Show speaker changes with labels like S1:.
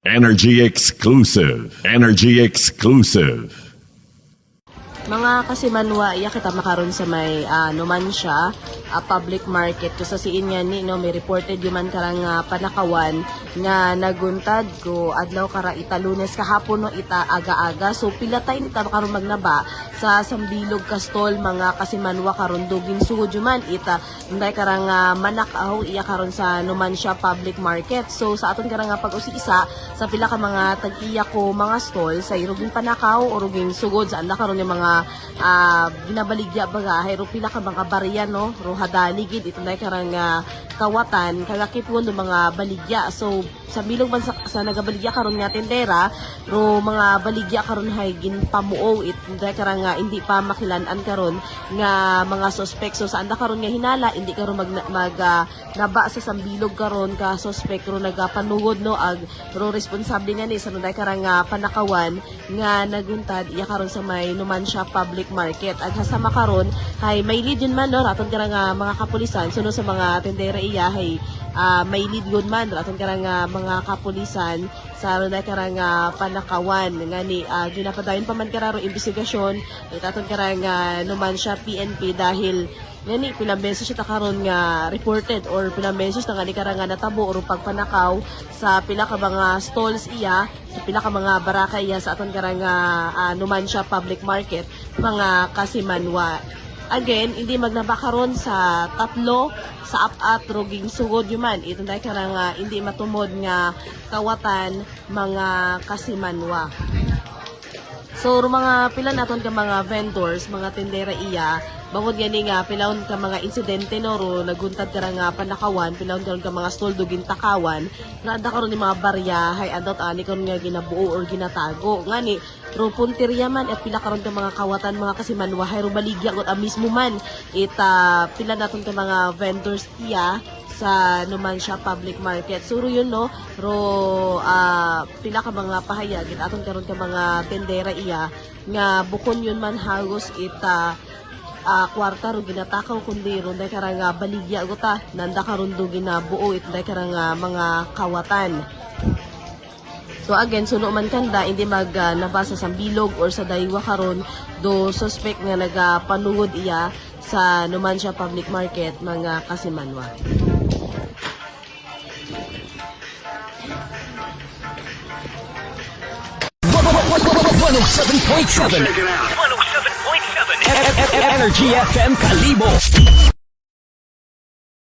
S1: Energy exclusive. Energy exclusive.
S2: Mga kasimanwa, iya kita makaroon sa may numan siya, public market. Kung sa siin nga ni, no, may reported yung man karang panakawan nga naguntad ko adlaw kara ita Lunes kahapon no ita aga-aga. So pila tayo ita makaroon magnaba sa sambilog kastol mga kasimanwa karon dugin sugod man ita nday karang manakaw iya karon sa numan siya public market. So sa aton karang pag-usi-isa sa pila ka mga tag-iya ko mga stall sa iruging panakaw o ruging sugod sa anda karon yung mga binabaligya baga hayro pila ka mga barya no ro hadaligid ito na karang kawatan kagakipon ng mga baligya. So sa bilog man sa nagabaligya karon nga tendera ro mga baligya karon hay ginpamuo ito na karang hindi pa makilan-an karon nga mga suspect. So sa anda karon nga hinala hindi karon naba sa sambilog karon ka suspect ro nagapanugod no ag ro responsable nga ni sa nunday karang panakawan nga naguntad iya karon sa may Numancia public market. Ag hasama karon hay may lead yun man no raton karang mga kapulisan suno sa mga tendera iya hay may lead yun man raton karang mga kapulisan sa nunday karang panakawan nga ni ginapadayon pa man kararo investigasyon raton karang Numancia PNP dahil ngani pilang beses siya karon nga reported or pilang beses na nga karang natabo or pagpanakaw sa pila ka mga stalls iya sa pila ka mga baraka iya sa aton karang Numancia public market mga kasimanwa. Again, hindi magnaba karon sa tatlo sa apat roging sugod yuman ito dahil karang hindi matumod nga kawatan mga kasimanwa. So mga pila naton ka mga vendors, mga tendera iya, bangod gani nga pilawon ka mga insidente no ro naguntad ka nga panakawan, pilawon ka mga stall dugin takawan, nga anda karon ni mga barya hay adot ani kon nga ginabuo or ginatago. Ngani ro punteriya man at pila karon ka mga kawatan mga kasimanwa hay ro baligya got mismo man ita pila naton ka mga vendors iya sa Numancia public market. Suro yun no, ro pila ka mga pahayag aton karon ka mga tendera iya nga bukon yun man hagos ita kwarta ro ginatakaw kundi ro dahil karang baligya gota nanda karon do ginabuo it dahil karang mga kawatan. So again, suno man kanda hindi nabasa sa bilog or sa daywa karon do suspect nga nagapanungod iya sa Numancia public market mga kasimanwa.
S3: 107.7 Energy FM Kalibo.